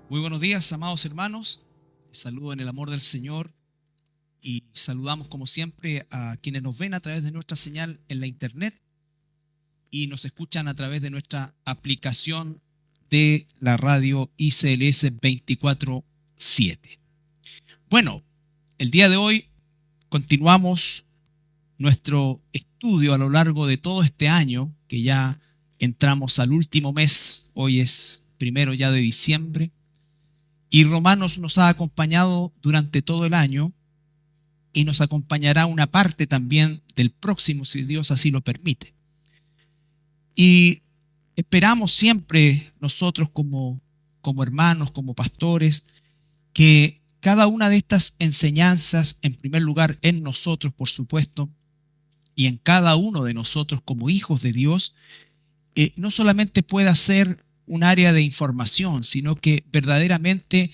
Muy buenos días, amados hermanos. Les saludo en el amor del Señor y saludamos como siempre a quienes nos ven a través de nuestra señal en la internet y nos escuchan a través de nuestra aplicación de la radio ICLS 24/7. Bueno, el día de hoy continuamos nuestro estudio a lo largo de todo este año, que ya entramos al último mes. Hoy es 1 ya de diciembre. Y Romanos nos ha acompañado durante todo el año y nos acompañará una parte también del próximo, si Dios así lo permite. Y esperamos siempre nosotros como hermanos, como pastores, que cada una de estas enseñanzas, en primer lugar en nosotros, por supuesto, y en cada uno de nosotros como hijos de Dios, no solamente pueda ser un área de información, sino que verdaderamente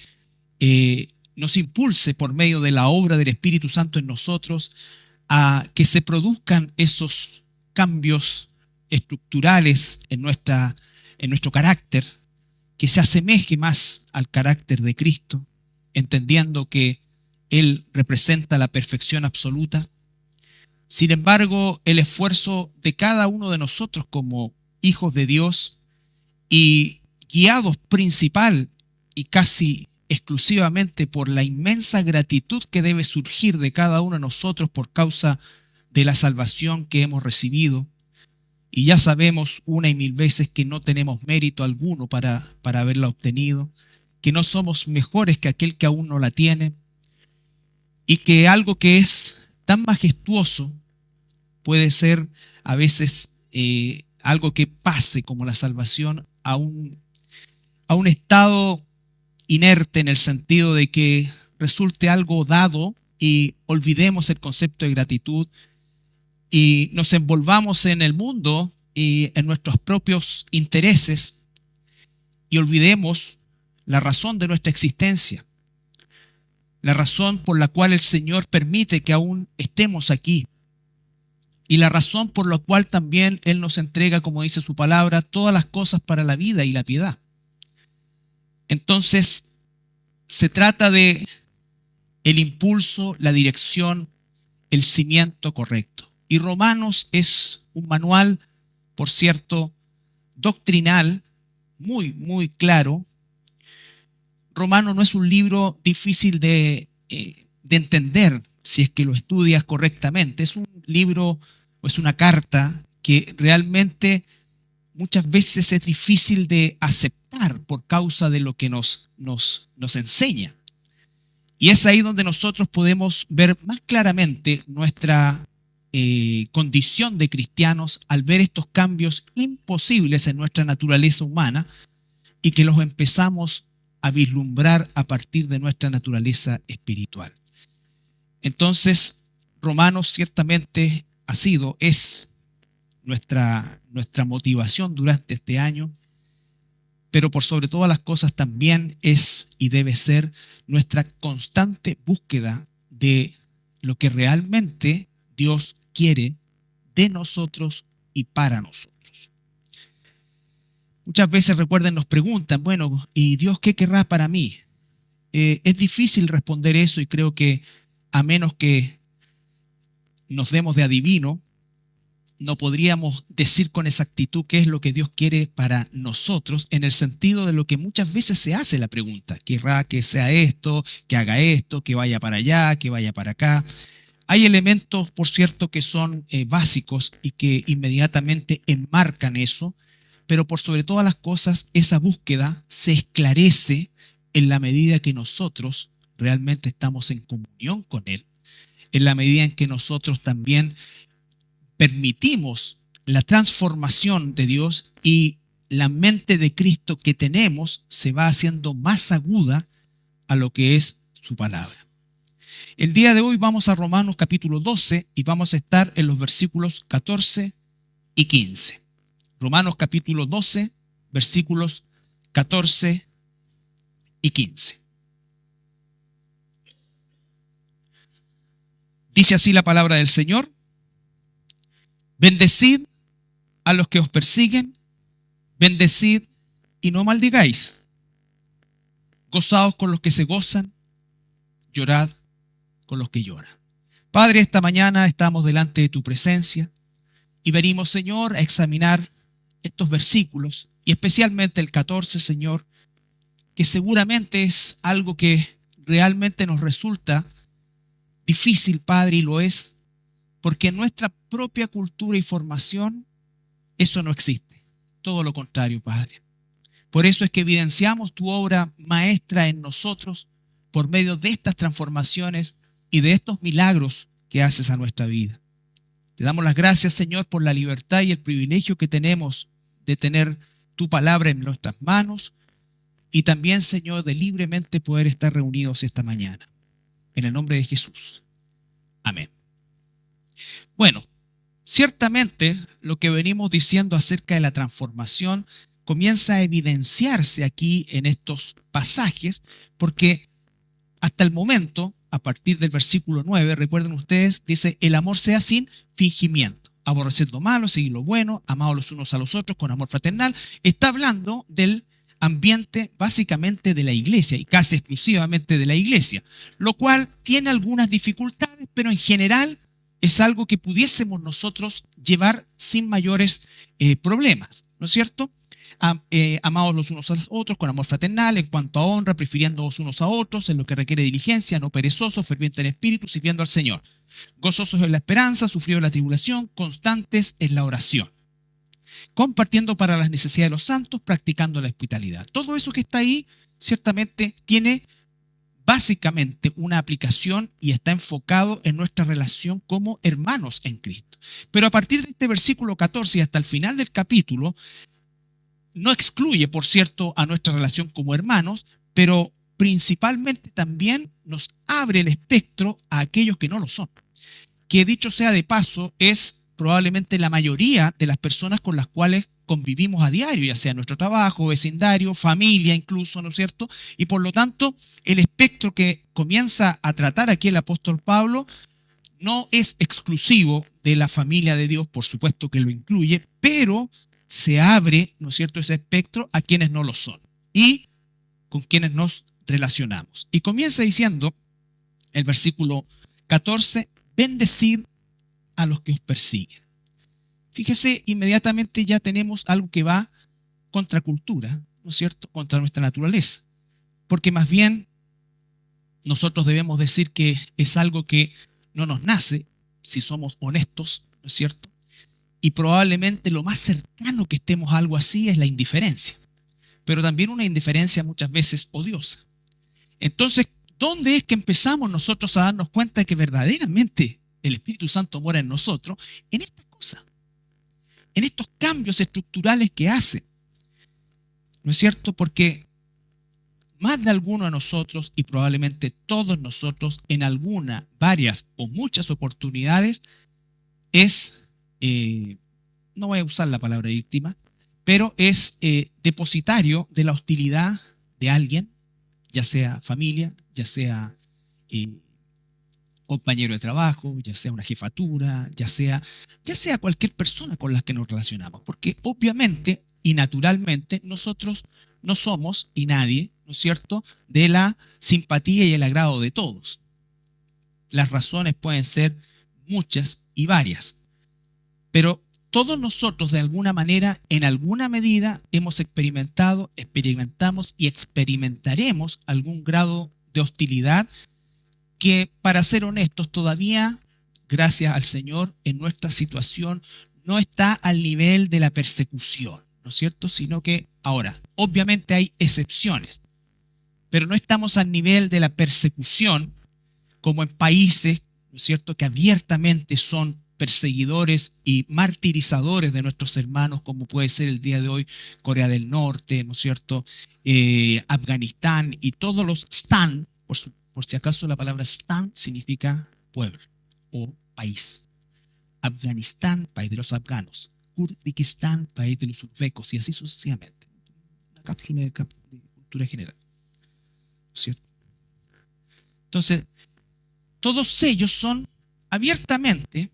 nos impulse por medio de la obra del Espíritu Santo en nosotros a que se produzcan esos cambios estructurales en nuestro carácter, que se asemeje más al carácter de Cristo, entendiendo que Él representa la perfección absoluta. Sin embargo, el esfuerzo de cada uno de nosotros como hijos de Dios y guiados principal y casi exclusivamente por la inmensa gratitud que debe surgir de cada uno de nosotros por causa de la salvación que hemos recibido. Y ya sabemos una y mil veces que no tenemos mérito alguno para haberla obtenido, que no somos mejores que aquel que aún no la tiene, y que algo que es tan majestuoso puede ser a veces algo que pase como la salvación a un estado inerte, en el sentido de que resulte algo dado y olvidemos el concepto de gratitud y nos envolvamos en el mundo y en nuestros propios intereses y olvidemos la razón de nuestra existencia, la razón por la cual el Señor permite que aún estemos aquí y la razón por la cual también Él nos entrega, como dice su palabra, todas las cosas para la vida y la piedad. Entonces, se trata de el impulso, la dirección, el cimiento correcto. Y Romanos es un manual, por cierto, doctrinal, muy, muy claro. Romanos no es un libro difícil de entender si es que lo estudias correctamente. Es un libro o es una carta que realmente muchas veces es difícil de aceptar por causa de lo que nos enseña. Y es ahí donde nosotros podemos ver más claramente nuestra condición de cristianos al ver estos cambios imposibles en nuestra naturaleza humana y que los empezamos a vislumbrar a partir de nuestra naturaleza espiritual. Entonces, Romanos ciertamente es nuestra motivación durante este año, pero por sobre todas las cosas también es y debe ser nuestra constante búsqueda de lo que realmente Dios quiere de nosotros y para nosotros. Muchas veces, recuerden, nos preguntan, bueno, ¿y Dios qué querrá para mí? Es difícil responder eso y creo que a menos que nos demos de adivino, no podríamos decir con exactitud qué es lo que Dios quiere para nosotros, en el sentido de lo que muchas veces se hace la pregunta. ¿Querrá que sea esto, que haga esto, que vaya para allá, que vaya para acá? Hay elementos, por cierto, que son básicos y que inmediatamente enmarcan eso, pero por sobre todas las cosas, esa búsqueda se esclarece en la medida que nosotros realmente estamos en comunión con Él, en la medida en que nosotros también permitimos la transformación de Dios y la mente de Cristo que tenemos se va haciendo más aguda a lo que es su palabra. El día de hoy vamos a Romanos capítulo 12 y vamos a estar en los versículos 14 y 15. Romanos capítulo 12, versículos 14 y 15. Dice así la palabra del Señor: bendecid a los que os persiguen, bendecid y no maldigáis. Gozaos con los que se gozan, llorad con los que lloran. Padre, esta mañana estamos delante de tu presencia y venimos, Señor, a examinar estos versículos y especialmente el 14, Señor, que seguramente es algo que realmente nos resulta difícil, Padre, y lo es, porque en nuestra propia cultura y formación eso no existe. Todo lo contrario, Padre. Por eso es que evidenciamos tu obra maestra en nosotros por medio de estas transformaciones y de estos milagros que haces a nuestra vida. Te damos las gracias, Señor, por la libertad y el privilegio que tenemos de tener tu palabra en nuestras manos y también, Señor, de libremente poder estar reunidos esta mañana. En el nombre de Jesús. Amén. Bueno, ciertamente lo que venimos diciendo acerca de la transformación comienza a evidenciarse aquí en estos pasajes, porque hasta el momento, a partir del versículo 9, recuerden ustedes, dice, el amor sea sin fingimiento, aborreced lo malo, seguid lo bueno, amados los unos a los otros con amor fraternal. Está hablando del ambiente básicamente de la iglesia y casi exclusivamente de la iglesia, lo cual tiene algunas dificultades, pero en general es algo que pudiésemos nosotros llevar sin mayores problemas, ¿no es cierto? Amados los unos a los otros con amor fraternal, en cuanto a honra, prefiriéndoos unos a otros en lo que requiere diligencia, no perezosos, fervientes en espíritu, sirviendo al Señor, gozosos en la esperanza, sufridos en la tribulación, constantes en la oración, compartiendo para las necesidades de los santos, practicando la hospitalidad. Todo eso que está ahí ciertamente tiene básicamente una aplicación y está enfocado en nuestra relación como hermanos en Cristo. Pero a partir de este versículo 14 y hasta el final del capítulo, no excluye, por cierto, a nuestra relación como hermanos, pero principalmente también nos abre el espectro a aquellos que no lo son. Que dicho sea de paso, es probablemente la mayoría de las personas con las cuales convivimos a diario, ya sea en nuestro trabajo, vecindario, familia incluso, ¿no es cierto? Y por lo tanto, el espectro que comienza a tratar aquí el apóstol Pablo no es exclusivo de la familia de Dios, por supuesto que lo incluye, pero se abre, ¿no es cierto?, ese espectro a quienes no lo son y con quienes nos relacionamos. Y comienza diciendo el versículo 14, bendecid a los que os persiguen. Fíjese, inmediatamente ya tenemos algo que va contra cultura, ¿no es cierto?, contra nuestra naturaleza. Porque más bien nosotros debemos decir que es algo que no nos nace, si somos honestos, ¿no es cierto? Y probablemente lo más cercano que estemos a algo así es la indiferencia. Pero también una indiferencia muchas veces odiosa. Entonces, ¿dónde es que empezamos nosotros a darnos cuenta de que verdaderamente el Espíritu Santo mora en nosotros? En estas cosas. En estos cambios estructurales que hace. ¿No es cierto? Porque más de alguno de nosotros, y probablemente todos nosotros, en alguna, varias o muchas oportunidades, es, no voy a usar la palabra víctima, pero es depositario de la hostilidad de alguien, ya sea familia, ya sea compañero de trabajo, ya sea una jefatura, ya sea cualquier persona con la que nos relacionamos. Porque obviamente y naturalmente nosotros no somos, y nadie, ¿no es cierto?, de la simpatía y el agrado de todos. Las razones pueden ser muchas y varias, pero todos nosotros de alguna manera, en alguna medida, hemos experimentado, experimentamos y experimentaremos algún grado de hostilidad que, para ser honestos, todavía, gracias al Señor, en nuestra situación no está al nivel de la persecución, ¿no es cierto? Sino que ahora, obviamente hay excepciones, pero no estamos al nivel de la persecución como en países, ¿no es cierto?, que abiertamente son perseguidores y martirizadores de nuestros hermanos, como puede ser el día de hoy Corea del Norte, ¿no es cierto?, Afganistán y todos los stan, por si acaso la palabra stan significa pueblo o país. Afganistán, país de los afganos. Kurdistán, país de los uzbecos, y así sucesivamente. Una cápsula de cultura general, ¿no es cierto? Entonces, todos ellos son abiertamente,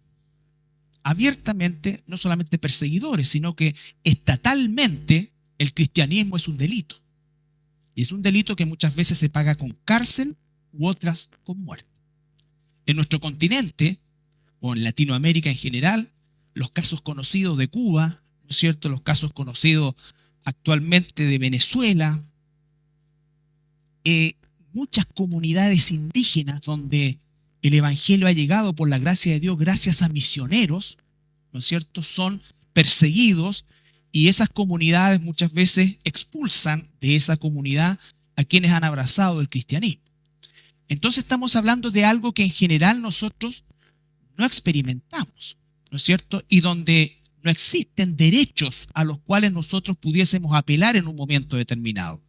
no solamente perseguidores, sino que estatalmente el cristianismo es un delito. Y es un delito que muchas veces se paga con cárcel u otras con muerte. En nuestro continente, o en Latinoamérica en general, los casos conocidos de Cuba, ¿no es cierto?, los casos conocidos actualmente de Venezuela, muchas comunidades indígenas donde el evangelio ha llegado por la gracia de Dios gracias a misioneros, ¿no es cierto?, son perseguidos, y esas comunidades muchas veces expulsan de esa comunidad a quienes han abrazado el cristianismo. Entonces estamos hablando de algo que en general nosotros no experimentamos, ¿no es cierto?, y donde no existen derechos a los cuales nosotros pudiésemos apelar en un momento determinado.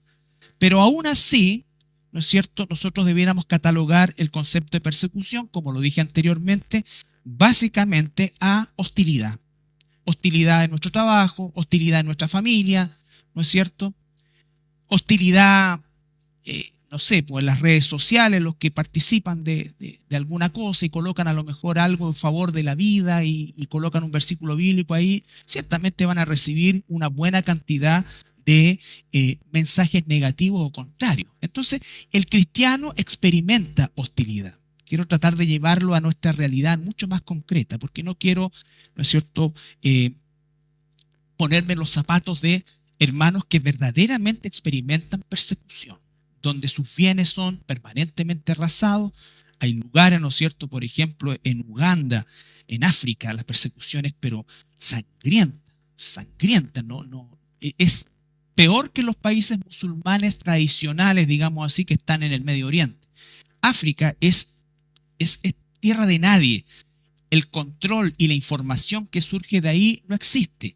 Pero aún así, ¿no es cierto?, nosotros debiéramos catalogar el concepto de persecución, como lo dije anteriormente, básicamente a hostilidad. Hostilidad en nuestro trabajo, hostilidad en nuestra familia, ¿no es cierto? Hostilidad, no sé, pues en las redes sociales, los que participan de alguna cosa y colocan a lo mejor algo en favor de la vida y colocan un versículo bíblico ahí, ciertamente van a recibir una buena cantidad de mensajes negativos o contrarios. Entonces, el cristiano experimenta hostilidad. Quiero tratar de llevarlo a nuestra realidad mucho más concreta, porque no quiero, ¿no es cierto?, ponerme en los zapatos de hermanos que verdaderamente experimentan persecución, donde sus bienes son permanentemente arrasados. Hay lugares, ¿no es cierto?, por ejemplo, en Uganda, en África, las persecuciones, pero sangrientas, ¿no? Es peor que los países musulmanes tradicionales, digamos así, que están en el Medio Oriente. África es tierra de nadie. El control y la información que surge de ahí no existe.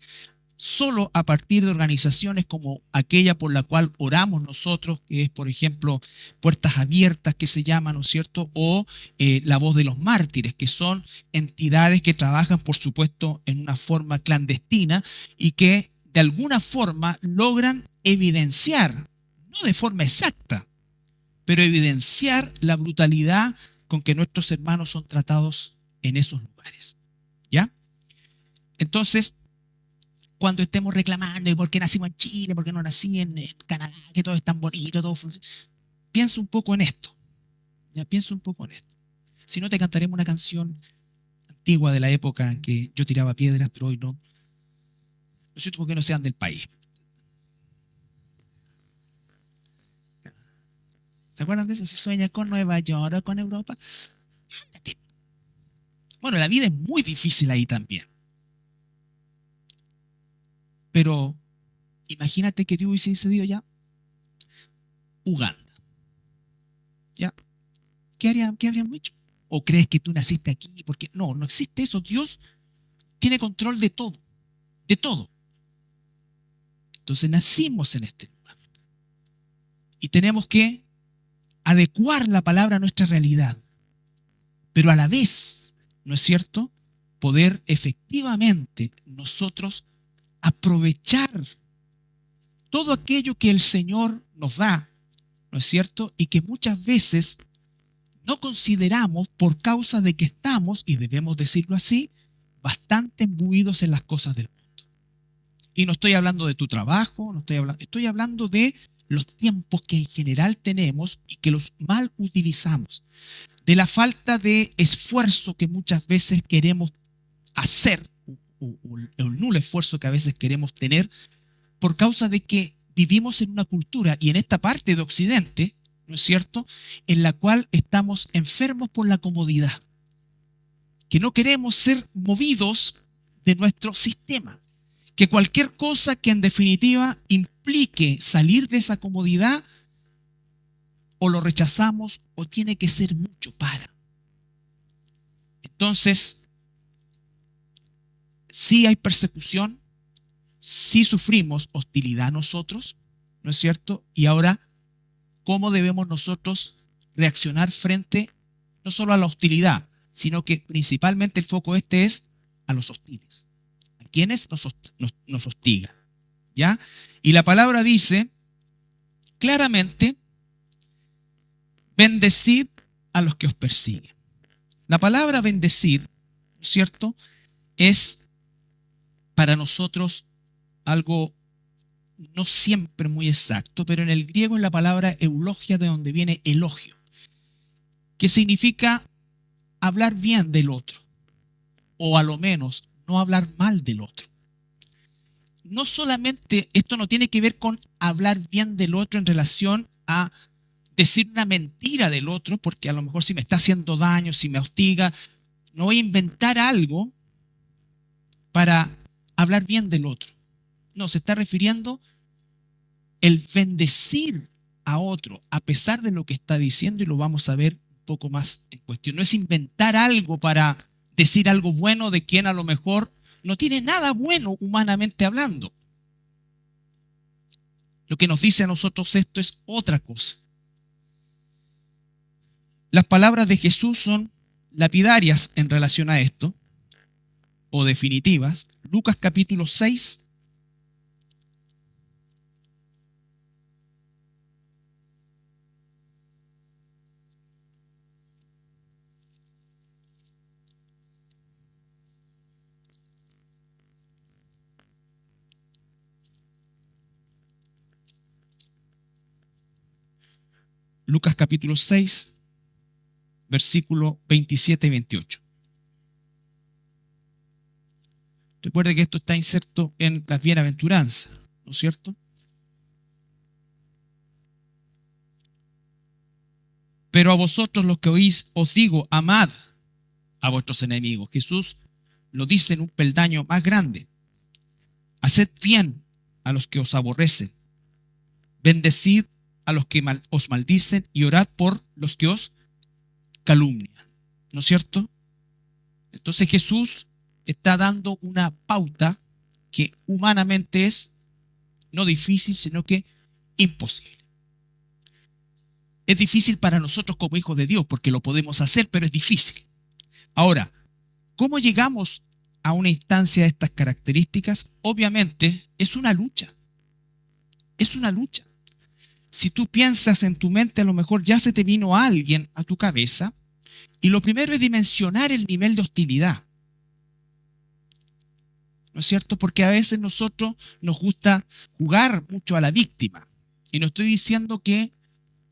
Solo a partir de organizaciones como aquella por la cual oramos nosotros, que es, por ejemplo, Puertas Abiertas, que se llama, ¿no es cierto?, o La Voz de los Mártires, que son entidades que trabajan, por supuesto, en una forma clandestina y que de alguna forma logran evidenciar, no de forma exacta, pero evidenciar la brutalidad con que nuestros hermanos son tratados en esos lugares. ¿Ya? Entonces, cuando estemos reclamando por qué nacimos en Chile, por qué no nací en Canadá, que todo es tan bonito, todo funciona, piensa un poco en esto. Ya, piensa un poco en esto. Si no, te cantaremos una canción antigua de la época en que yo tiraba piedras, pero hoy no. No sé por qué no sean del país. ¿Se acuerdan de eso? Si sueñas con Nueva York o con Europa, ándate. Bueno, la vida es muy difícil ahí también. Pero imagínate que Dios hubiese cedido ya Uganda. ¿Ya? ¿Qué habríamos hecho? ¿O crees que tú naciste aquí? Porque no existe eso. Dios tiene control de todo. De todo. Entonces nacimos en este lugar. Y tenemos que adecuar la palabra a nuestra realidad. Pero a la vez, ¿no es cierto?, poder efectivamente nosotros aprovechar todo aquello que el Señor nos da, ¿no es cierto?, y que muchas veces no consideramos por causa de que estamos, y debemos decirlo así, bastante imbuidos en las cosas del mundo. Y no estoy hablando de tu trabajo, estoy hablando de los tiempos que en general tenemos y que los mal utilizamos, de la falta de esfuerzo que muchas veces queremos hacer, o el nulo esfuerzo que a veces queremos tener, por causa de que vivimos en una cultura, y en esta parte de Occidente, ¿no es cierto?, en la cual estamos enfermos por la comodidad, que no queremos ser movidos de nuestro sistema, que cualquier cosa que en definitiva implique salir de esa comodidad, o lo rechazamos o tiene que ser mucho para. Entonces, sí hay persecución, sí sufrimos hostilidad nosotros, ¿no es cierto? Y ahora, ¿cómo debemos nosotros reaccionar frente no solo a la hostilidad, sino que principalmente el foco es a los hostiles, a quienes nos hostigan? ¿Ya? Y la palabra dice claramente: bendecid a los que os persiguen. La palabra bendecir, ¿no es cierto?, es para nosotros algo no siempre muy exacto, pero en el griego es la palabra eulogia, de donde viene elogio, que significa hablar bien del otro, o a lo menos no hablar mal del otro. No solamente, esto no tiene que ver con hablar bien del otro en relación a decir una mentira del otro, porque a lo mejor si me está haciendo daño, si me hostiga, no voy a inventar algo para hablar bien del otro. No, se está refiriendo el bendecir a otro a pesar de lo que está diciendo, y lo vamos a ver un poco más en cuestión. No es inventar algo para decir algo bueno de quien a lo mejor no tiene nada bueno humanamente hablando. Lo que nos dice a nosotros esto es otra cosa. Las palabras de Jesús son lapidarias en relación a esto, o definitivas. Lucas capítulo 6, Lucas capítulo 6, versículo 27 y 28. Recuerde que esto está inserto en las bienaventuranzas, ¿no es cierto? Pero a vosotros los que oís, os digo, amad a vuestros enemigos. Jesús lo dice en un peldaño más grande. Haced bien a los que os aborrecen. Bendecid a los que os maldicen y orad por los que os calumnian. ¿No es cierto? Entonces Jesús está dando una pauta que humanamente es no difícil, sino que imposible. Es difícil para nosotros como hijos de Dios, porque lo podemos hacer, pero es difícil. Ahora, ¿cómo llegamos a una instancia de estas características? Obviamente es una lucha. Es una lucha. Si tú piensas en tu mente, a lo mejor ya se te vino alguien a tu cabeza, y lo primero es dimensionar el nivel de hostilidad. ¿No es cierto? Porque a veces nosotros nos gusta jugar mucho a la víctima. Y no estoy diciendo que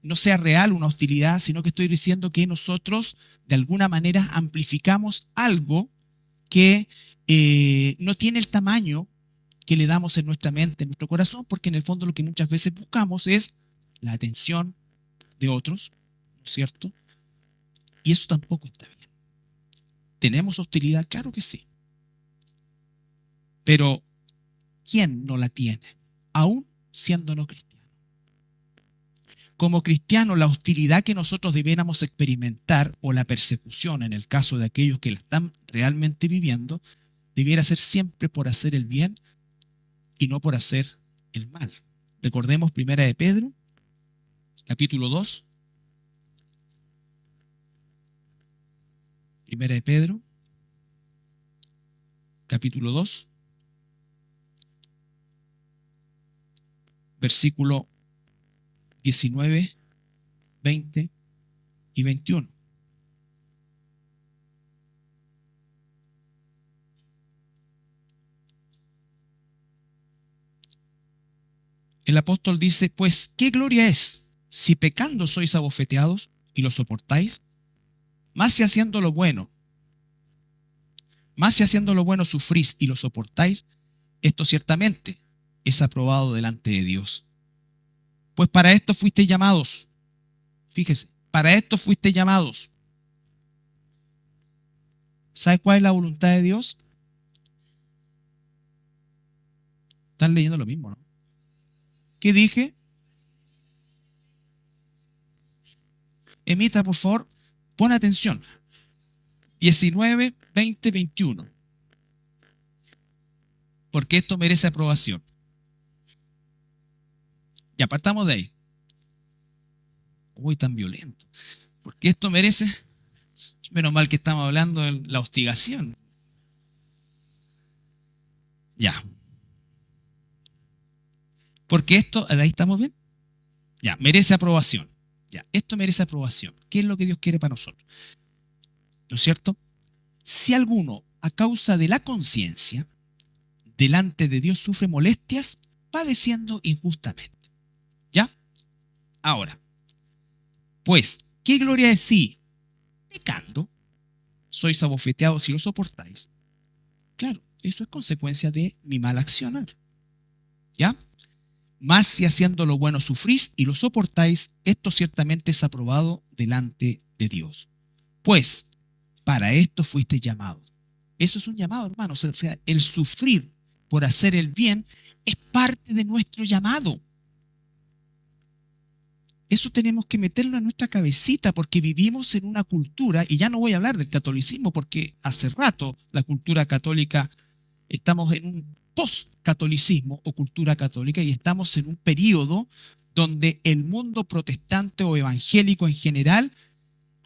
no sea real una hostilidad, sino que estoy diciendo que nosotros de alguna manera amplificamos algo que no tiene el tamaño que le damos en nuestra mente, en nuestro corazón, porque en el fondo lo que muchas veces buscamos es la atención de otros, ¿no es cierto? Y eso tampoco está bien. ¿Tenemos hostilidad? Claro que sí. Pero ¿quién no la tiene? Aún siendo no cristiano. Como cristiano, la hostilidad que nosotros debiéramos experimentar, o la persecución en el caso de aquellos que la están realmente viviendo, debiera ser siempre por hacer el bien y no por hacer el mal. Recordemos 1 de Pedro, capítulo 2. 1 de Pedro, capítulo 2, versículo 19, 20 y 21. El apóstol dice, pues, ¿qué gloria es si pecando sois abofeteados y lo soportáis? Más si haciendo lo bueno sufrís y lo soportáis, esto ciertamente es aprobado delante de Dios. Pues para esto fuisteis llamados. Fíjese, para esto fuisteis llamados. ¿Sabe cuál es la voluntad de Dios? Están leyendo lo mismo, ¿no? ¿Qué dije? Emita, por favor, pon atención. 19, 20, 21. Porque esto merece aprobación. Y apartamos de ahí. Uy, tan violento. Porque esto merece, menos mal que estamos hablando de la hostigación. Ya. Porque esto, ahí estamos bien. Ya, merece aprobación. Ya, esto merece aprobación. ¿Qué es lo que Dios quiere para nosotros? ¿No es cierto? Si alguno, a causa de la conciencia, delante de Dios sufre molestias, padeciendo injustamente. ¿Ya? Ahora, pues, ¿qué gloria es si, pecando, sois abofeteados si lo soportáis? Claro, eso es consecuencia de mi mal accionar. ¿Ya? Mas si haciendo lo bueno sufrís y lo soportáis, esto ciertamente es aprobado delante de Dios. Pues, para esto fuiste llamados. Eso es un llamado, hermanos. O sea, el sufrir por hacer el bien es parte de nuestro llamado. Eso tenemos que meterlo en nuestra cabecita porque vivimos en una cultura, y ya no voy a hablar del catolicismo porque hace rato la cultura católica, estamos en un post-catolicismo o cultura católica y estamos en un periodo donde el mundo protestante o evangélico en general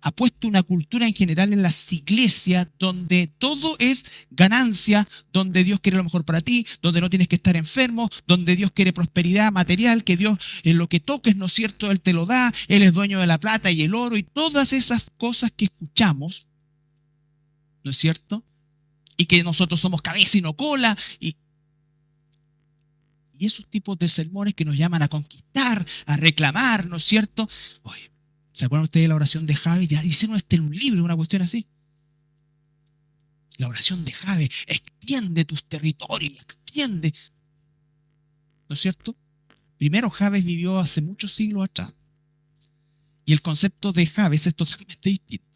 ha puesto una cultura en general en las iglesias donde todo es ganancia, donde Dios quiere lo mejor para ti, donde no tienes que estar enfermo, donde Dios quiere prosperidad material, que Dios en lo que toques, ¿no es cierto?, Él te lo da, Él es dueño de la plata y el oro y todas esas cosas que escuchamos, ¿no es cierto? Y que nosotros somos cabeza y no cola y esos tipos de sermones que nos llaman a conquistar, a reclamar, ¿no es cierto? Oye, ¿se acuerdan ustedes de la oración de Jabes? Ya hicieron en un libro, una cuestión así. La oración de Jabes, extiende tus territorios, extiende. ¿No es cierto? Primero, Jabes vivió hace muchos siglos atrás. Y el concepto de Jabes es totalmente distinto.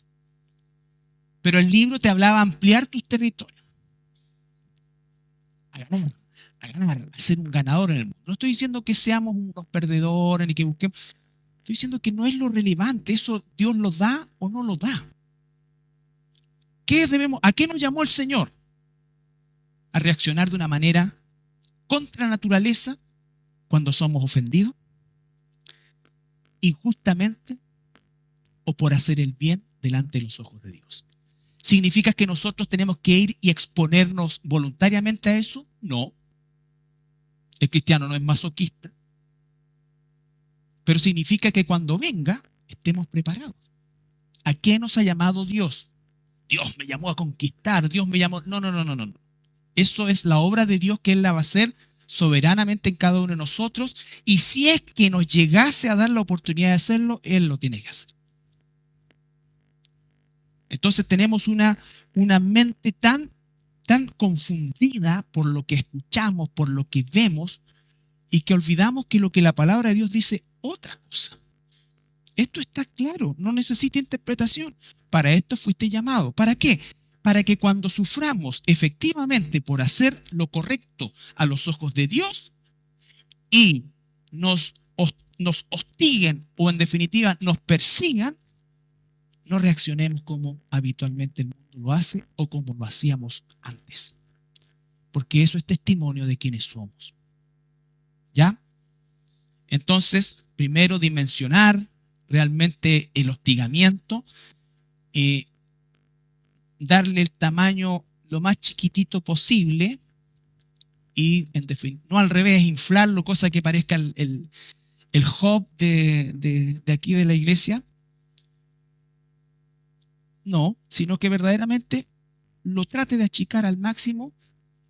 Pero el libro te hablaba de ampliar tus territorios. A ganar, a ser un ganador en el mundo. No estoy diciendo que seamos unos perdedores ni que busquemos. Estoy diciendo que no es lo relevante. Eso Dios lo da o no lo da. ¿A qué nos llamó el Señor? A reaccionar de una manera contra naturaleza cuando somos ofendidos, injustamente o por hacer el bien delante de los ojos de Dios. ¿Significa que nosotros tenemos que ir y exponernos voluntariamente a eso? No. El cristiano no es masoquista. Pero significa que cuando venga, estemos preparados. ¿A qué nos ha llamado Dios? Dios me llamó a conquistar, Dios me llamó... No. Eso es la obra de Dios que Él la va a hacer soberanamente en cada uno de nosotros. Y si es que nos llegase a dar la oportunidad de hacerlo, Él lo tiene que hacer. Entonces tenemos una mente tan confundida por lo que escuchamos, por lo que vemos, y que olvidamos que lo que la palabra de Dios dice otra cosa. Esto está claro, no necesita interpretación. Para esto fuiste llamado. ¿Para qué? Para que cuando suframos efectivamente por hacer lo correcto a los ojos de Dios y nos hostiguen o en definitiva nos persigan, no reaccionemos como habitualmente el mundo lo hace o como lo hacíamos antes. Porque eso es testimonio de quienes somos. ¿Ya? Entonces, primero dimensionar realmente el hostigamiento, darle el tamaño lo más chiquitito posible y no al revés, inflarlo, cosa que parezca el hub de aquí de la iglesia. No, sino que verdaderamente lo trate de achicar al máximo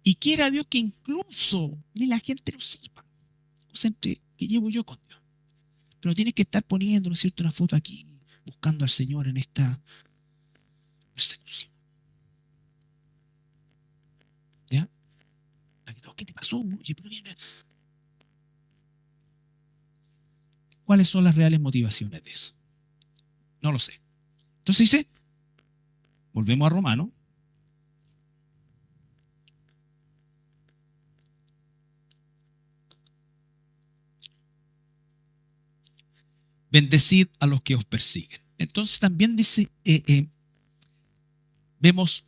y quiera Dios que incluso ni la gente lo sepa. O sea, que llevo yo con Dios. Pero tienes que estar poniendo, ¿no es cierto?, una foto aquí, buscando al Señor en esta persecución. ¿Ya? ¿Qué te pasó? Oye, pero viene. ¿Cuáles son las reales motivaciones de eso? No lo sé. Entonces dice, volvemos a Romanos. Bendecid a los que os persiguen. Entonces también dice, vemos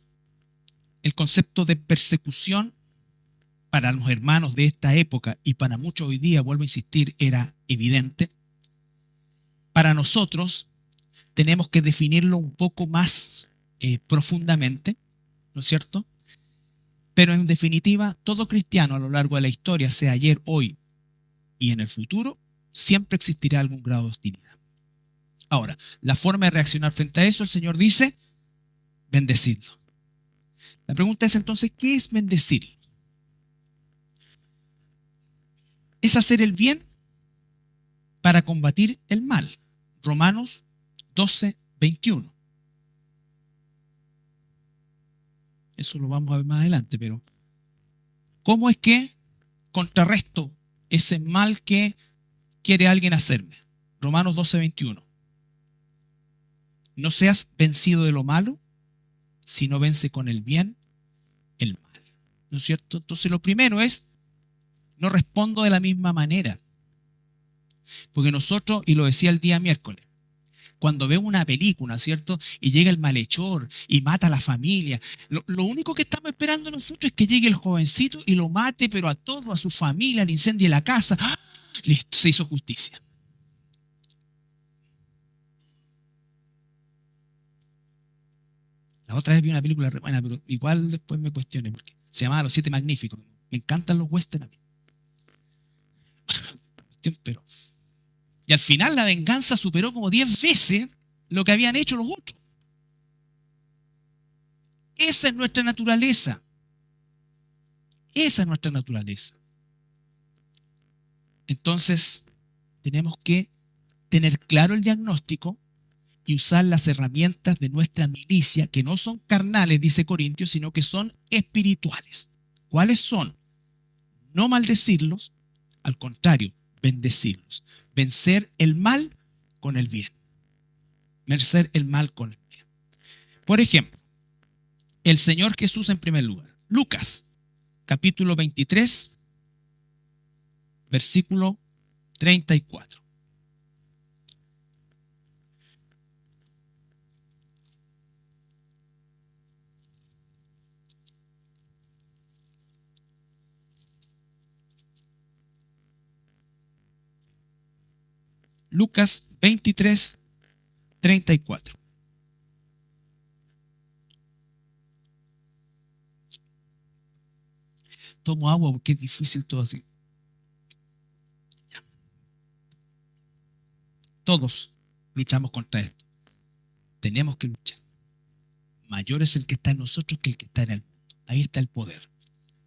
el concepto de persecución para los hermanos de esta época y para muchos hoy día, vuelvo a insistir, era evidente. Para nosotros tenemos que definirlo un poco más profundamente, ¿no es cierto? Pero en definitiva, todo cristiano a lo largo de la historia, sea ayer, hoy y en el futuro, siempre existirá algún grado de hostilidad. Ahora, la forma de reaccionar frente a eso, el Señor dice, bendecidlo. La pregunta es entonces, ¿qué es bendecirlo? es hacer el bien para combatir el mal. Romanos 12:21. Eso lo vamos a ver más adelante, pero ¿cómo es que contrarresto ese mal que quiere alguien hacerme? Romanos 12:21. No seas vencido de lo malo, sino vence con el bien el mal. ¿No es cierto? Entonces lo primero es, no respondo de la misma manera. Porque nosotros, y lo decía el día miércoles, cuando vemos una película, ¿cierto? Y llega el malhechor y mata a la familia, lo único que estamos esperando nosotros es que llegue el jovencito y lo mate, pero a todo, a su familia, le incendie la casa. ¡Ah! Listo, se hizo justicia. La otra vez vi una película re buena, pero igual después me cuestioné, porque se llamaba Los Siete Magníficos. Me encantan los westerns a mí. Pero, y al final la venganza superó como 10 veces lo que habían hecho los otros. Esa es nuestra naturaleza. Esa es nuestra naturaleza. Entonces, tenemos que tener claro el diagnóstico y usar las herramientas de nuestra milicia, que no son carnales, dice Corintios, sino que son espirituales. ¿Cuáles son? No maldecirlos, al contrario, bendecirlos. Vencer el mal con el bien. Vencer el mal con el bien. Por ejemplo, el Señor Jesús en primer lugar. Lucas, capítulo 23, versículo 34. Lucas 23, 34. Tomo agua porque es difícil todo así. Todos luchamos contra esto. Tenemos que luchar. Mayor es el que está en nosotros que el que está en el mundo. Ahí está el poder.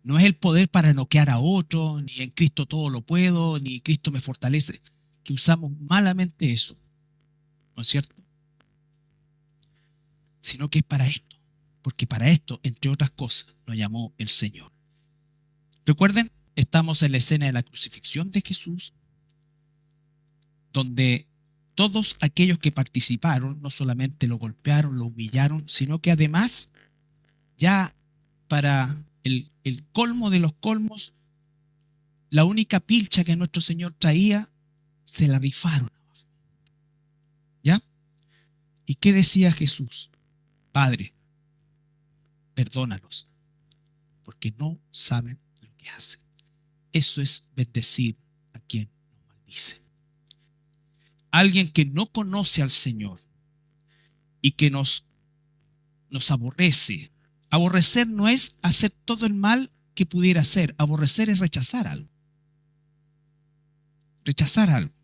No es el poder para noquear a otro, ni en Cristo todo lo puedo, ni Cristo me fortalece. Que usamos malamente eso. ¿No es cierto? Sino que es para esto. Porque para esto, entre otras cosas, nos llamó el Señor. Recuerden, estamos en la escena de la crucifixión de Jesús, donde todos aquellos que participaron no solamente lo golpearon, lo humillaron, sino que además, ya para el colmo de los colmos, la única pilcha que nuestro Señor traía, se la rifaron. ¿Ya? ¿Y qué decía Jesús? Padre, perdónalos, porque no saben lo que hacen. Eso es bendecir a quien nos maldice. Alguien que no conoce al Señor y que nos aborrece. Aborrecer no es hacer todo el mal que pudiera hacer. Aborrecer es rechazar algo. Rechazar algo.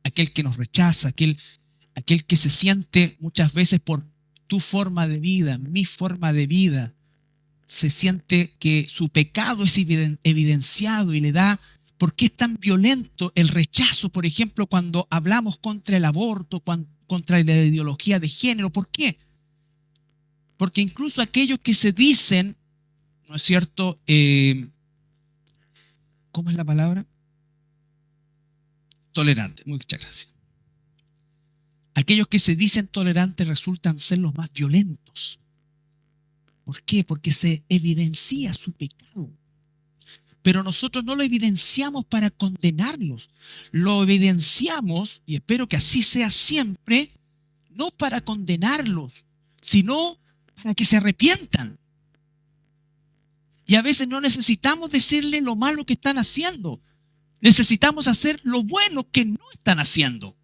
Aquel que nos rechaza, aquel que se siente muchas veces por tu forma de vida, mi forma de vida, se siente que su pecado es evidenciado y le da. ¿Por qué es tan violento el rechazo, por ejemplo, cuando hablamos contra el aborto, contra la ideología de género? ¿Por qué? Porque incluso aquellos que se dicen, ¿no es cierto? ¿Cómo es la palabra? Tolerante. Muchas gracias. Aquellos que se dicen tolerantes resultan ser los más violentos. ¿Por qué? Porque se evidencia su pecado. Pero nosotros no lo evidenciamos para condenarlos. Lo evidenciamos, y espero que así sea siempre, no para condenarlos, sino para que se arrepientan. Y a veces no necesitamos decirle lo malo que están haciendo. Necesitamos hacer lo bueno que no están haciendo.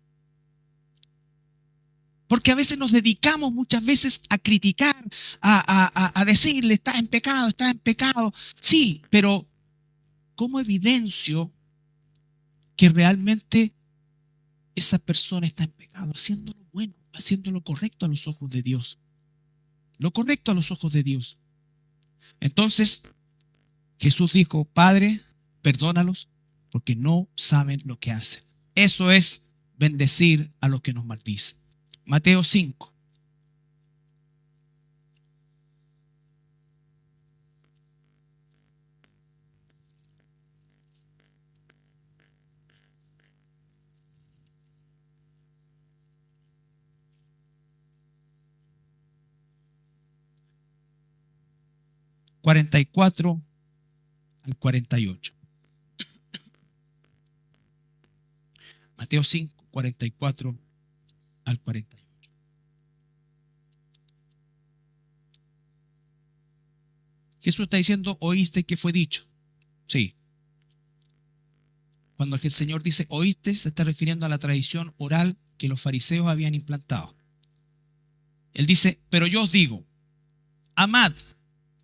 Porque a veces nos dedicamos muchas veces a criticar, a decirle, estás en pecado, estás en pecado. Sí, pero ¿cómo evidencio que realmente esa persona está en pecado? Haciendo lo bueno, haciendo lo correcto a los ojos de Dios. Lo correcto a los ojos de Dios. Entonces, Jesús dijo, Padre, perdónalos, porque no saben lo que hacen. Eso es bendecir a los que nos maldicen. Mateo 5. (44 al 48). Mateo 5, 44 al 48. Jesús está diciendo, ¿oíste que fue dicho? Sí. Cuando el Señor dice oíste, se está refiriendo a la tradición oral que los fariseos habían implantado. Él dice, pero yo os digo, amad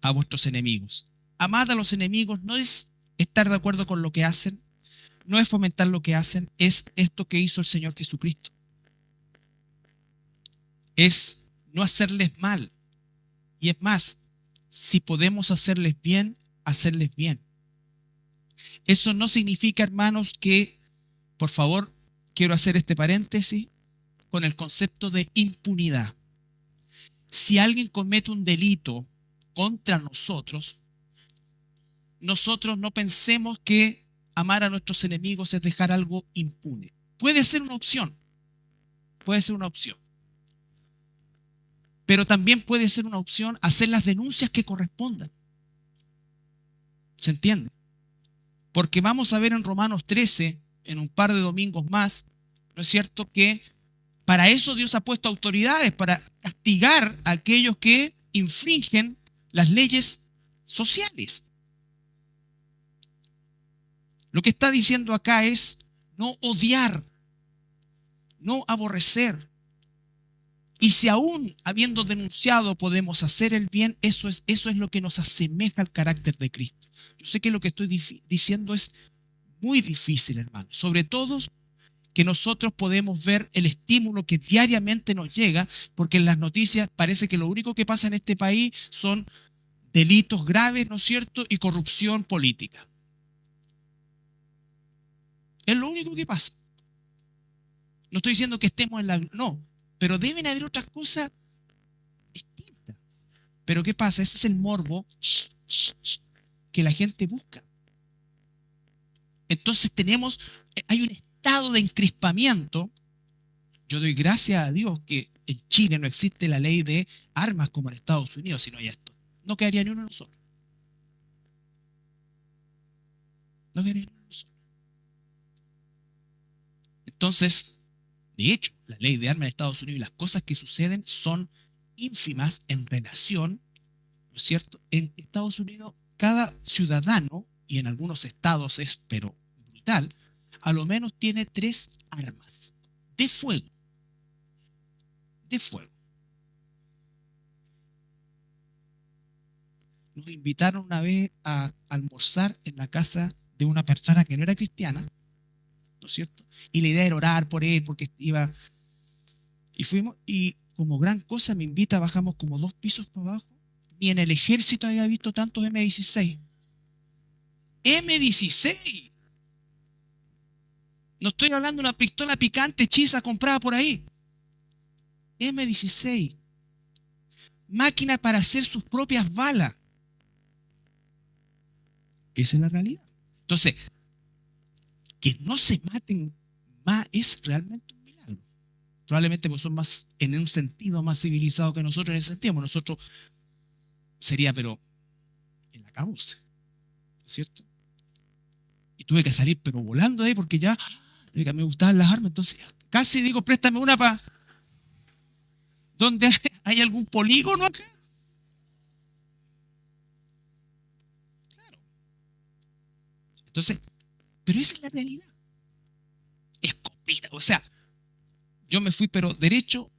a vuestros enemigos. Amad a los enemigos no es estar de acuerdo con lo que hacen, no es fomentar lo que hacen, es esto que hizo el Señor Jesucristo. Es no hacerles mal. Y es más, si podemos hacerles bien, hacerles bien. Eso no significa, hermanos, que, por favor, quiero hacer este paréntesis con el concepto de impunidad. Si alguien comete un delito contra nosotros, nosotros no pensemos que amar a nuestros enemigos es dejar algo impune. Puede ser una opción, pero también puede ser una opción hacer las denuncias que correspondan. ¿Se entiende? Porque vamos a ver en Romanos 13, en un par de domingos más, ¿no es cierto?, que para eso Dios ha puesto autoridades, para castigar a aquellos que infringen las leyes sociales. Lo que está diciendo acá es no odiar, no aborrecer. Y si aún habiendo denunciado podemos hacer el bien, eso es lo que nos asemeja al carácter de Cristo. Yo sé que lo que estoy diciendo es muy difícil, hermano. Sobre todo que nosotros podemos ver el estímulo que diariamente nos llega, porque en las noticias parece que lo único que pasa en este país son delitos graves, ¿no es cierto?, y corrupción política. Es lo único que pasa. No estoy diciendo que estemos en la... No, pero deben haber otras cosas distintas. Pero ¿qué pasa? Ese es el morbo que la gente busca. Entonces hay un estado de encrispamiento. Yo doy gracias a Dios que en Chile no existe la ley de armas como en Estados Unidos, si no hay esto. No quedaría ni uno de nosotros. No quedaría ni uno de nosotros. Entonces, de hecho, la ley de armas en Estados Unidos y las cosas que suceden son ínfimas en relación, ¿no es cierto? En Estados Unidos, cada ciudadano, y en algunos estados es, pero brutal, a lo menos tiene 3 armas de fuego. De fuego. Nos invitaron una vez a almorzar en la casa de una persona que no era cristiana, ¿no es cierto? Y la idea era orar por él, porque iba... Y fuimos, y como gran cosa me invita, bajamos como 2 pisos para abajo. Ni en el ejército había visto tantos M16. M16. No estoy hablando de una pistola picante hechiza comprada por ahí. M16. Máquina para hacer sus propias balas. Esa es la realidad. Entonces, que no se maten más es realmente un milagro. Probablemente porque son más, en un sentido, más civilizados que nosotros en ese sentido. Nosotros sería, pero en la cabeza, ¿no es cierto? Y tuve que salir, pero volando de ahí, porque ya me gustaban las armas. Entonces, casi digo, préstame una para... ¿Dónde hay algún polígono acá? Claro. Entonces, pero esa es la realidad. Escopeta, o sea, yo me fui, pero derecho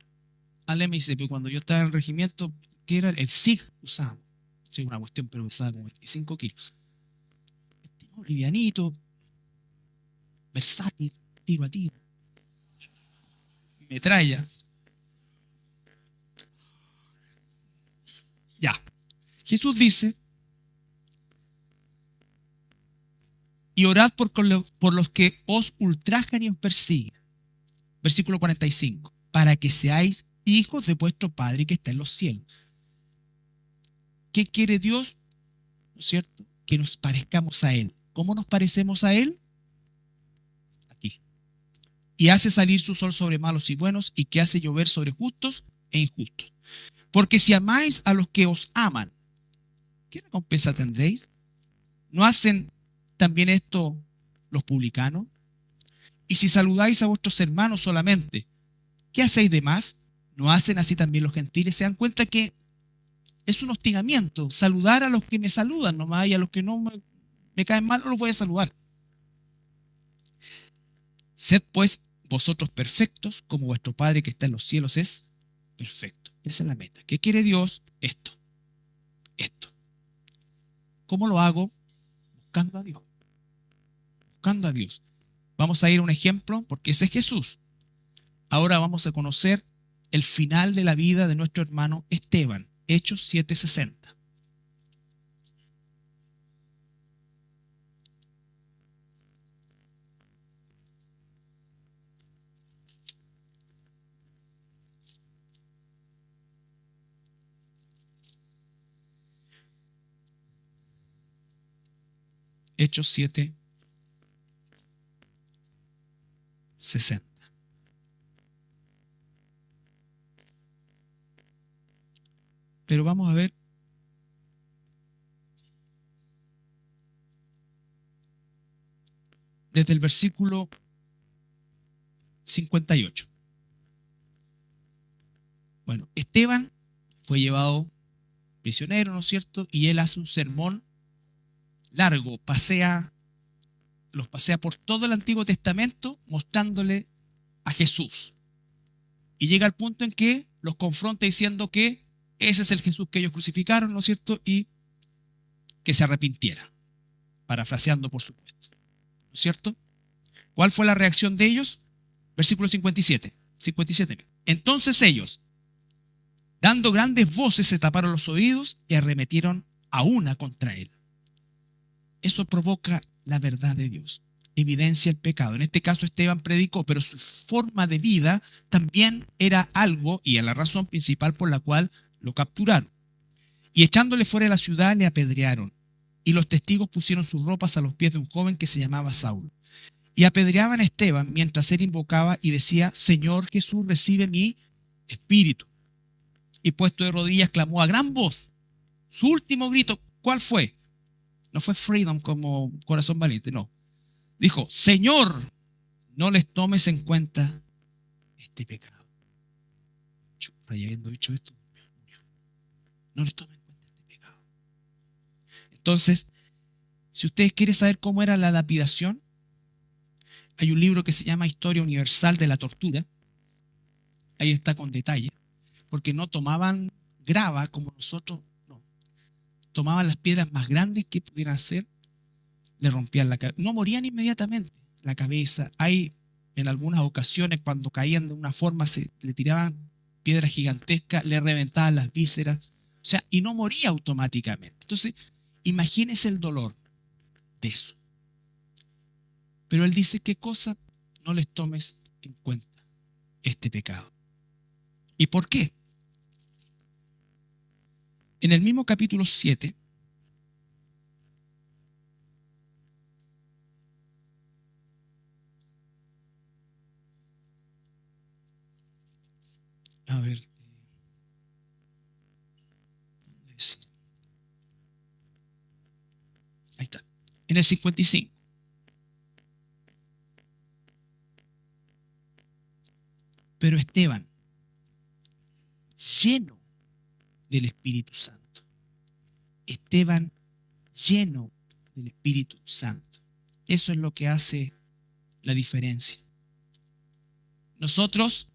al MICP. Cuando yo estaba en el regimiento, que era el SIG, usábamos. Sí, una cuestión, pero pesaba como 25 kilos. Livianito, versátil, tiro a tiro, metralla. Ya. Jesús dice, y orad por los que os ultrajan y os persiguen. Versículo 45. Para que seáis hijos de vuestro Padre que está en los cielos. ¿Qué quiere Dios? ¿No es cierto? Que nos parezcamos a Él. ¿Cómo nos parecemos a Él? Aquí. Y hace salir su sol sobre malos y buenos, y que hace llover sobre justos e injustos. Porque si amáis a los que os aman, ¿qué recompensa tendréis? ¿No hacen también esto los publicanos? Y si saludáis a vuestros hermanos solamente, ¿qué hacéis de más? ¿No hacen así también los gentiles? Se dan cuenta que es un hostigamiento. Saludar a los que me saludan nomás, y a los que no me caen mal no los voy a saludar. Sed pues vosotros perfectos, como vuestro Padre que está en los cielos es perfecto. Esa es la meta. ¿Qué quiere Dios? Esto. ¿Cómo lo hago? Buscando a Dios. Buscando a Dios. Vamos a ir a un ejemplo, porque ese es Jesús. Ahora vamos a conocer el final de la vida de nuestro hermano Esteban. Hechos 7:60. Hechos 7:60. Pero vamos a ver desde el versículo 58. Bueno, Esteban fue llevado prisionero, ¿no es cierto? Y él hace un sermón largo, los pasea por todo el Antiguo Testamento mostrándole a Jesús. Y llega al punto en que los confronta diciendo que ese es el Jesús que ellos crucificaron, ¿no es cierto? Y que se arrepintiera, parafraseando por supuesto, ¿no es cierto? ¿Cuál fue la reacción de ellos? Versículo 57. Entonces ellos, dando grandes voces, se taparon los oídos y arremetieron a una contra él. Eso provoca la verdad de Dios, evidencia el pecado. En este caso Esteban predicó, pero su forma de vida también era algo, y es la razón principal por la cual lo capturaron. Y echándole fuera de la ciudad le apedrearon, y los testigos pusieron sus ropas a los pies de un joven que se llamaba Saulo. Y apedreaban a Esteban mientras él invocaba y decía: Señor Jesús, recibe mi espíritu. Y puesto de rodillas clamó a gran voz. Su último grito, ¿cuál fue? No fue freedom como corazón valiente, no. Dijo: Señor, no les tomes en cuenta este pecado. Habiendo dicho esto, no les tomen en cuenta este pecado. Entonces, si ustedes quieren saber cómo era la lapidación, hay un libro que se llama Historia Universal de la Tortura. Ahí está con detalle, porque no tomaban grava como nosotros, no. Tomaban las piedras más grandes que pudieran hacer, le rompían la cabeza. No morían inmediatamente la cabeza. Hay en algunas ocasiones cuando caían de una forma, le tiraban piedras gigantescas, le reventaban las vísceras, o sea, y no moría automáticamente. Entonces, imagínese el dolor de eso. Pero él dice: ¿qué cosa? No les tomes en cuenta este pecado. ¿Y por qué? En el mismo capítulo 7, a ver, ¿dónde es? Ahí está, en el 55. Pero Esteban, lleno del Espíritu Santo. Esteban, lleno del Espíritu Santo. Eso es lo que hace la diferencia. Nosotros,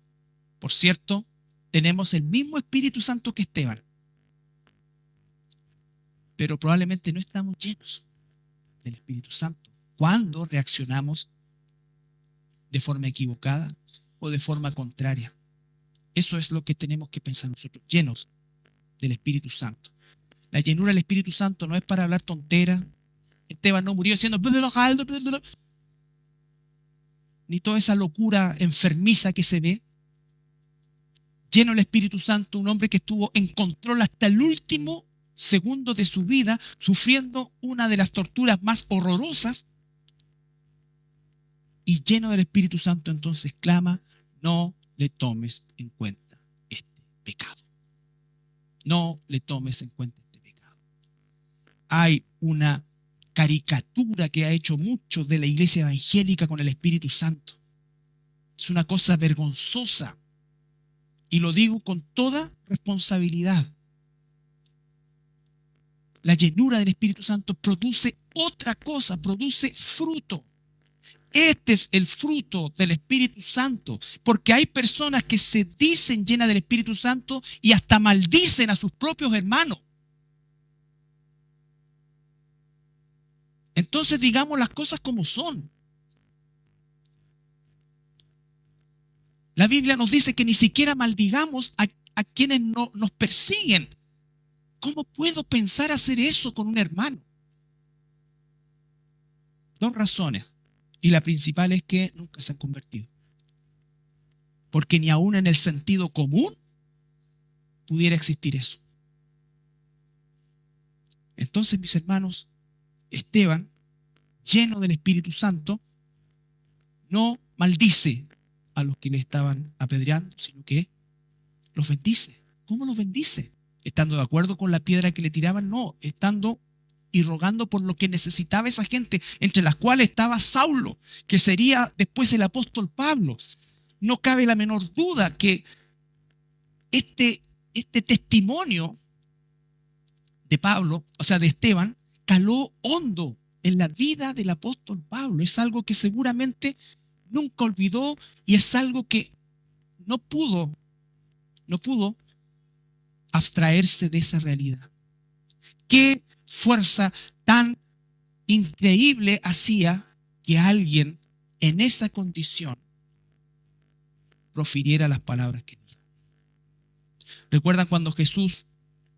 por cierto, tenemos el mismo Espíritu Santo que Esteban, pero probablemente no estamos llenos del Espíritu Santo cuando reaccionamos de forma equivocada o de forma contraria. Eso es lo que tenemos que pensar nosotros, llenos del Espíritu Santo. La llenura del Espíritu Santo no es para hablar tontera, Esteban no murió diciendo ni toda esa locura enfermiza que se ve. Lleno del Espíritu Santo, un hombre que estuvo en control hasta el último segundo de su vida, sufriendo una de las torturas más horrorosas. Y lleno del Espíritu Santo, entonces clama: no le tomes en cuenta este pecado. No le tomes en cuenta este pecado. Hay una caricatura que ha hecho mucho de la iglesia evangélica con el Espíritu Santo. Es una cosa vergonzosa. Y lo digo con toda responsabilidad. La llenura del Espíritu Santo produce otra cosa, produce fruto. Este es el fruto del Espíritu Santo, porque hay personas que se dicen llenas del Espíritu Santo y hasta maldicen a sus propios hermanos. Entonces digamos las cosas como son. La Biblia nos dice que ni siquiera maldigamos a quienes no nos persiguen. ¿Cómo puedo pensar hacer eso con un hermano? Dos razones. Y la principal es que nunca se han convertido. Porque ni aún en el sentido común pudiera existir eso. Entonces, mis hermanos, Esteban, lleno del Espíritu Santo, no maldice a los que le estaban apedreando, sino que los bendice. ¿Cómo los bendice? ¿Estando de acuerdo con la piedra que le tiraban? No, estando y rogando por lo que necesitaba esa gente, entre las cuales estaba Saulo, que sería después el apóstol Pablo. No cabe la menor duda que este testimonio de Pablo, o sea, de Esteban, caló hondo en la vida del apóstol Pablo. Es algo que seguramente nunca olvidó y es algo que no pudo abstraerse de esa realidad. ¿Qué fuerza tan increíble hacía que alguien en esa condición profiriera las palabras que dijo? ¿Recuerdan cuando Jesús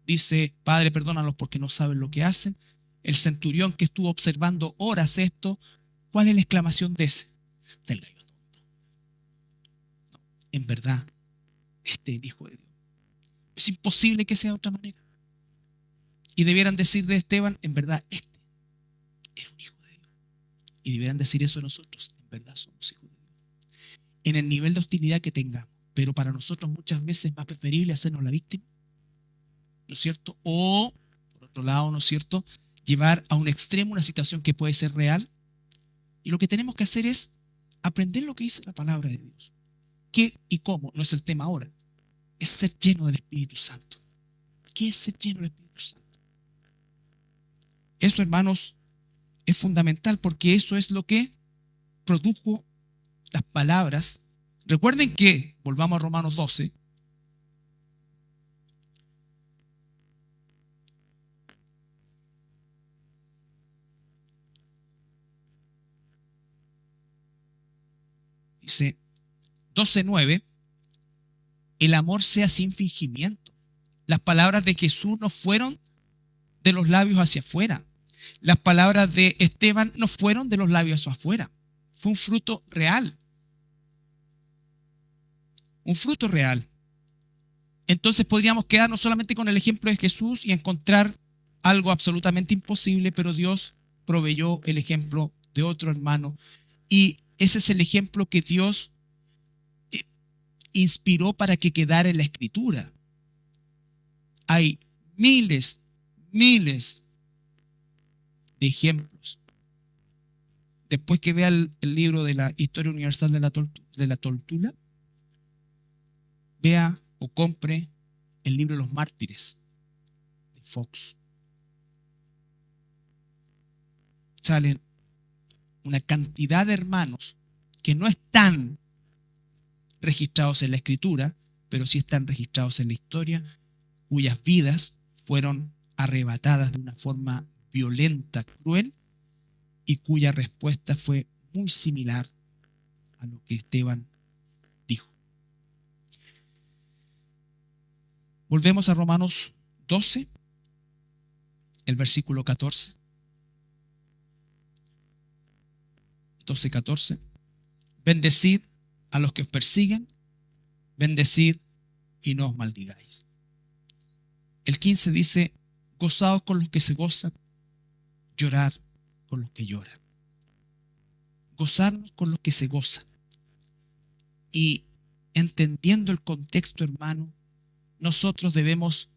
dice: Padre, perdónalos porque no saben lo que hacen? El centurión que estuvo observando horas esto, ¿cuál es la exclamación de ese? Del gallo tonto. No, en verdad, este es el Hijo de Dios. Es imposible que sea de otra manera. Y debieran decir de Esteban: en verdad, este es un hijo de Dios. Y debieran decir eso de nosotros: en verdad somos hijos de Dios. En el nivel de hostilidad que tengamos. Pero para nosotros muchas veces es más preferible hacernos la víctima, ¿no es cierto? O, por otro lado, ¿no es cierto?, llevar a un extremo una situación que puede ser real. Y lo que tenemos que hacer es aprender lo que dice la palabra de Dios. ¿Qué y cómo? No es el tema ahora. Es ser lleno del Espíritu Santo. ¿Qué es ser lleno del Espíritu Santo? Eso, hermanos, es fundamental, porque eso es lo que produjo las palabras. Recuerden que, volvamos a Romanos 12, dice 12:9, el amor sea sin fingimiento. Las palabras de Jesús no fueron de los labios hacia afuera. Las palabras de Esteban no fueron de los labios hacia afuera. Fue un fruto real. Un fruto real. Entonces podríamos quedarnos solamente con el ejemplo de Jesús y encontrar algo absolutamente imposible, pero Dios proveyó el ejemplo de otro hermano. Y ese es el ejemplo que Dios inspiró para que quedara en la Escritura. Hay miles de ejemplos. Después que vea el libro de la Historia Universal de la Tortura, vea o compre el libro de los mártires de Fox. Salen una cantidad de hermanos que no están registrados en la Escritura, pero sí están registrados en la historia, cuyas vidas fueron arrebatadas de una forma violenta, cruel, y cuya respuesta fue muy similar a lo que Esteban dijo. Volvemos a Romanos 12, el versículo 14. 12:14. Bendecid a los que os persiguen, bendecid y no os maldigáis. El 15 dice, gozaos con los que se gozan, llorar con los que lloran. Gozarnos con los que se gozan. Y entendiendo el contexto, hermano, nosotros debemos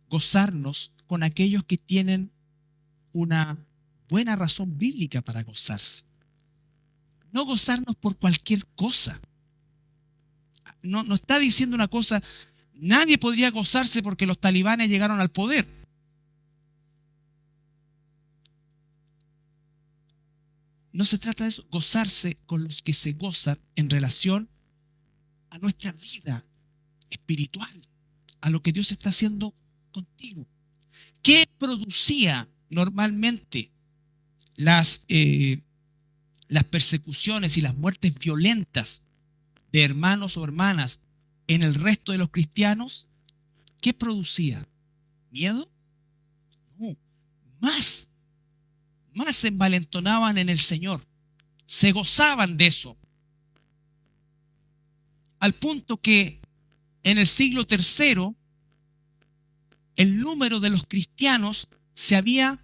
gozarnos con aquellos que tienen una buena razón bíblica para gozarse. No gozarnos por cualquier cosa. No está diciendo una cosa, nadie podría gozarse porque los talibanes llegaron al poder. No se trata de eso, gozarse con los que se gozan en relación a nuestra vida espiritual, a lo que Dios está haciendo contigo. ¿Qué producía normalmente las persecuciones y las muertes violentas de hermanos o hermanas en el resto de los cristianos? ¿Qué producía? ¿Miedo? No, más se envalentonaban en el Señor, se gozaban de eso, al punto que en el siglo III el número de los cristianos se había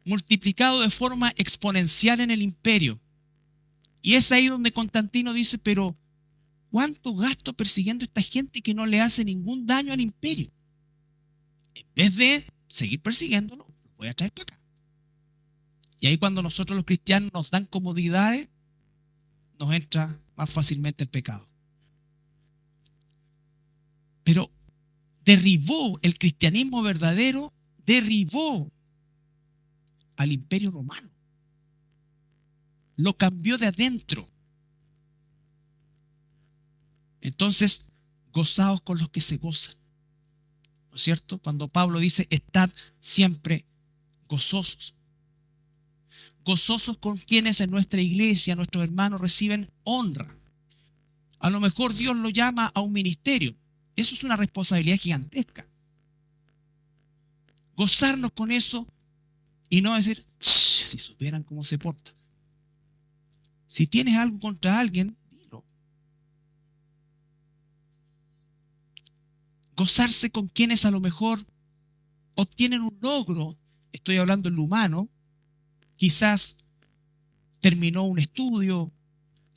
multiplicado de forma exponencial en el imperio. Y es ahí donde Constantino dice, pero ¿cuánto gasto persiguiendo a esta gente que no le hace ningún daño al imperio? En vez de seguir persiguiéndolo, lo voy a traer para acá. Y ahí cuando nosotros los cristianos nos dan comodidades, nos entra más fácilmente el pecado. Pero derribó el cristianismo verdadero, derribó al imperio romano. Lo cambió de adentro. Entonces, gozaos con los que se gozan. ¿No es cierto? Cuando Pablo dice, estad siempre gozosos. Gozosos con quienes en nuestra iglesia, nuestros hermanos reciben honra. A lo mejor Dios lo llama a un ministerio. Eso es una responsabilidad gigantesca. Gozarnos con eso y no decir, si supieran cómo se porta. Si tienes algo contra alguien, dilo. Gozarse con quienes a lo mejor obtienen un logro, estoy hablando en lo humano, quizás terminó un estudio,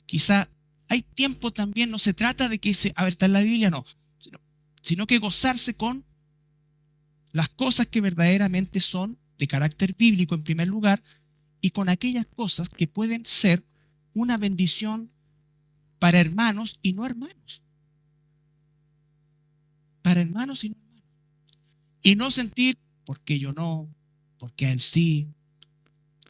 quizás hay tiempo también, no se trata de que está en la Biblia, no, sino que gozarse con las cosas que verdaderamente son de carácter bíblico en primer lugar y con aquellas cosas que pueden ser una bendición para hermanos y no hermanos. Para hermanos y no hermanos. Y no sentir, porque yo no, porque a él sí,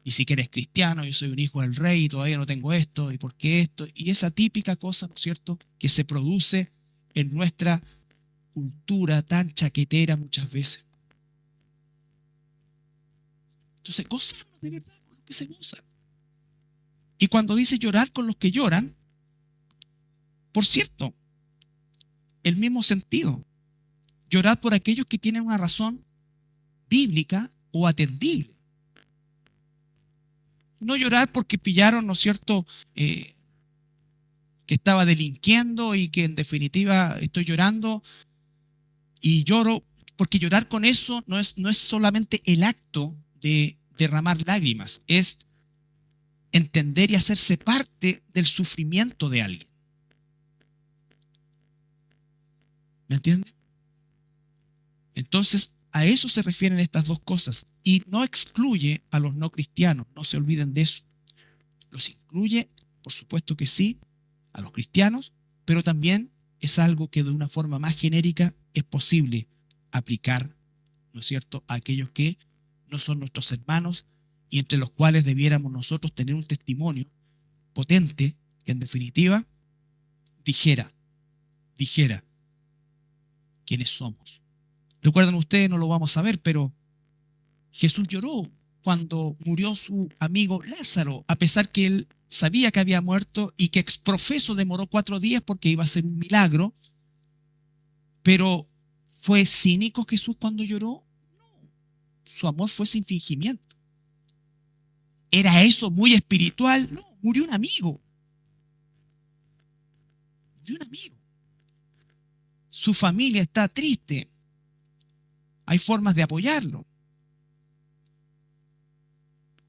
ni siquiera es cristiano, yo soy un hijo del rey y todavía no tengo esto, y por qué esto, y esa típica cosa, ¿no es cierto?, que se produce en nuestra cultura tan chaquetera muchas veces. Entonces, gozarnos de verdad con los que se gozan. Y cuando dice llorar con los que lloran, por cierto, el mismo sentido. Llorar por aquellos que tienen una razón bíblica o atendible. No llorar porque pillaron, ¿no es cierto?, que estaba delinquiendo y que en definitiva estoy llorando y lloro, porque llorar con eso no es solamente el acto de derramar lágrimas, es entender y hacerse parte del sufrimiento de alguien. ¿Me entiendes? Entonces, a eso se refieren estas dos cosas. Y no excluye a los no cristianos, no se olviden de eso. Los incluye, por supuesto que sí, a los cristianos, pero también es algo que de una forma más genérica es posible aplicar, ¿no es cierto?, a aquellos que no son nuestros hermanos y entre los cuales debiéramos nosotros tener un testimonio potente que en definitiva dijera quiénes somos. Recuerdan ustedes, no lo vamos a ver, pero Jesús lloró cuando murió su amigo Lázaro, a pesar que él sabía que había muerto y que exprofeso demoró 4 días porque iba a ser un milagro. Pero ¿fue cínico Jesús cuando lloró? No, su amor fue sin fingimiento. ¿Era eso muy espiritual? No, murió un amigo. Murió un amigo. Su familia está triste. Hay formas de apoyarlo.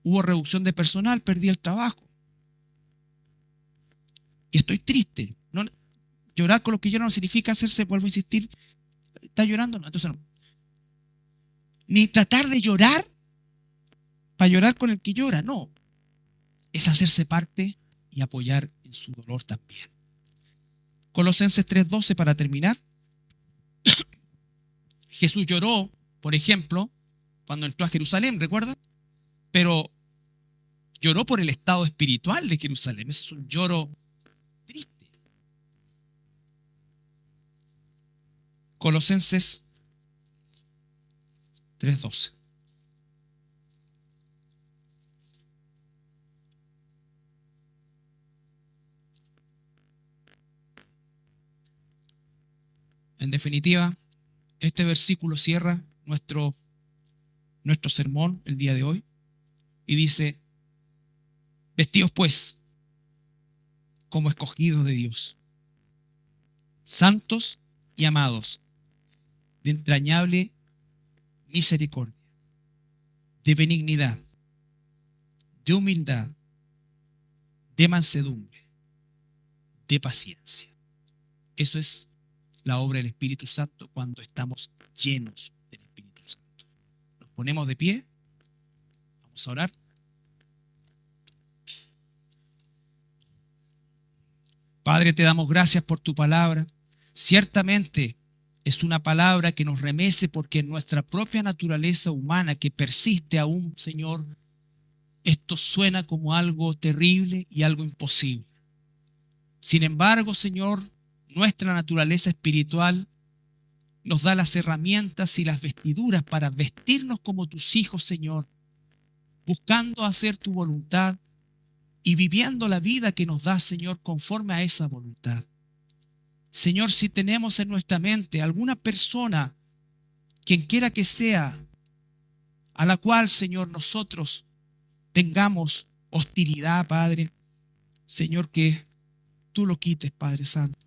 Hubo reducción de personal, perdí el trabajo. Y estoy triste. No, llorar con lo que llora no significa hacerse, vuelvo a insistir, ¿está llorando? No, entonces no. Ni tratar de llorar para llorar con el que llora, no. Es hacerse parte y apoyar en su dolor también. Colosenses 3:12 para terminar. Jesús lloró, por ejemplo, cuando entró a Jerusalén, ¿recuerdan? Pero lloró por el estado espiritual de Jerusalén. Ese es un lloro triste. Colosenses 3:12. En definitiva, este versículo cierra nuestro sermón el día de hoy y dice: vestidos pues como escogidos de Dios, santos y amados, de entrañable misericordia, de benignidad, de humildad, de mansedumbre, de paciencia. Eso es la obra del Espíritu Santo cuando estamos llenos del Espíritu Santo. Nos ponemos de pie, vamos a orar. Padre, te damos gracias por tu palabra. Ciertamente es una palabra que nos remece porque en nuestra propia naturaleza humana que persiste aún, Señor, esto suena como algo terrible y algo imposible. Sin embargo, Señor, nuestra naturaleza espiritual nos da las herramientas y las vestiduras para vestirnos como tus hijos, Señor, buscando hacer tu voluntad y viviendo la vida que nos das, Señor, conforme a esa voluntad. Señor, si tenemos en nuestra mente alguna persona, quien quiera que sea, a la cual, Señor, nosotros tengamos hostilidad, Padre, Señor, que tú lo quites, Padre Santo.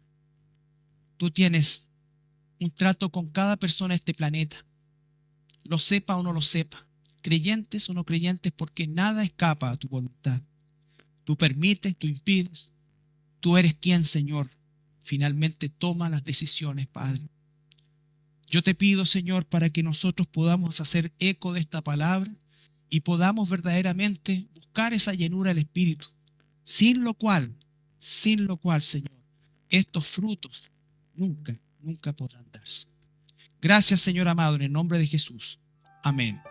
Tú tienes un trato con cada persona de este planeta, lo sepa o no lo sepa, creyentes o no creyentes, porque nada escapa a tu voluntad. Tú permites, tú impides, tú eres quien, Señor, finalmente toma las decisiones, Padre. Yo te pido, Señor, para que nosotros podamos hacer eco de esta palabra y podamos verdaderamente buscar esa llenura del Espíritu, sin lo cual, Señor, estos frutos nunca podrán darse. Gracias, Señor amado, en el nombre de Jesús. Amén.